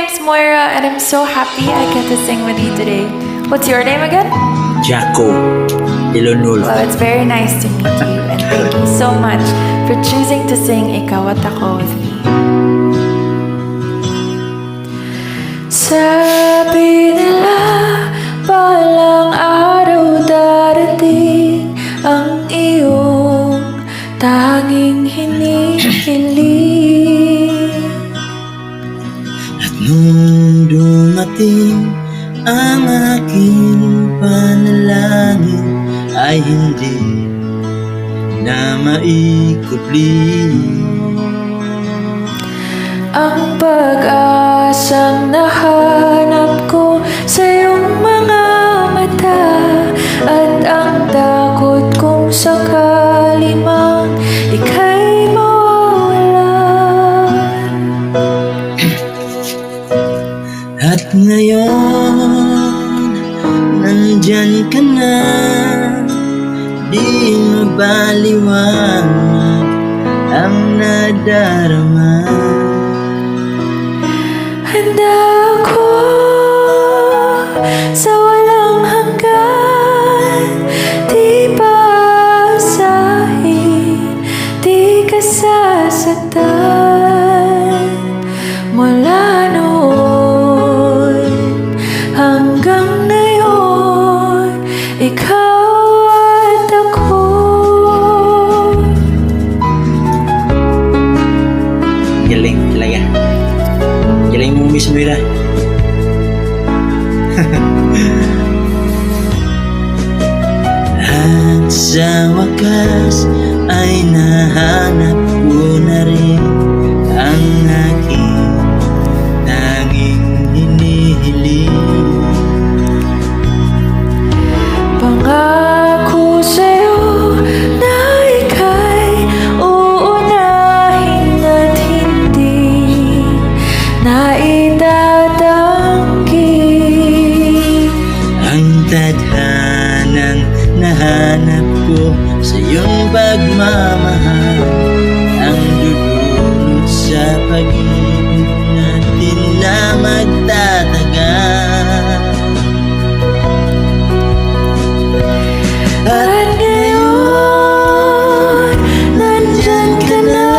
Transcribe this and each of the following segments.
name's Moira, and I'm so happy I get to sing with you today. What's your name again? Jaco Ilonul. Well, it's very nice to meet you, and thank you so much for choosing to sing Ikaw at Ako with me. Sabi nila, balang araw darating ang iyong tanging hinihiling. At nung dumating ang aking panalangin ay hindi na maikupli. Ang pag-asang nahanap ko sa iyong mga mata, at ang takot kong sakali mang ika'y mawawalan. At ngayon, nandyan ka na, di mabaliwanag ang nadarama. Handa ako sa walang hanggan, di paasahin, di ka sasaktan. Mula noon hanggang ngayon, ikaw at ako. Galing talaga. Galing mo, Miss Moira. At sa wakas ay nahanap ko na rin ang aking tanging hinihiling. Pangako sa'yo na ika'y uunahin at hindi na itatanggi. Ang tadhanang nahanap ko sa iyong pagmamahal, ang dudulot sa pag-ibig natin na magtatagal. At ngayon, nandyan ka na,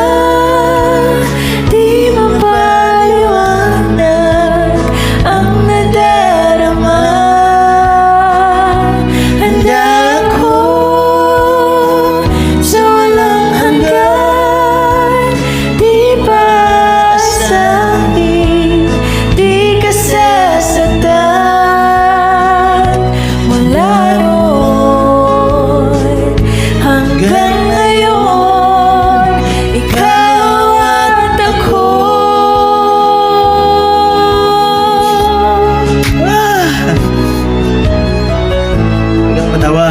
di mapaliwanag ang nadarama. Handa ako sa walang hanggan, di paasahin, di ka sasaktan. Mula noon hanggang ngayon, ikaw at ako. Huwag kang matawa.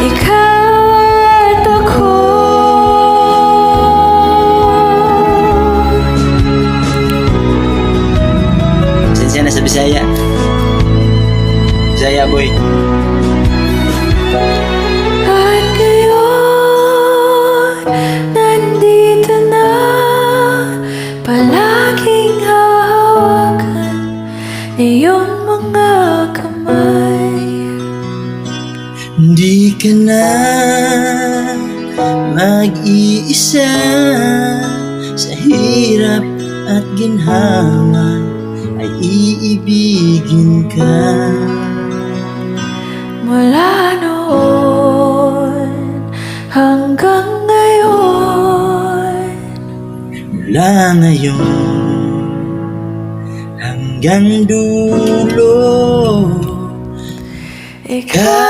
Ikaw at ako. Sensya na sa Bisaya. Bisaya, boy. At ngayon, nandito na, palaging hahawakan iyong mga kamay. Hindi ka na mag-iisa sa hirap at ginhawa, ay iibigin ka. Mula noon hanggang ngayon, Mula ngayon hanggang dulo, ikaw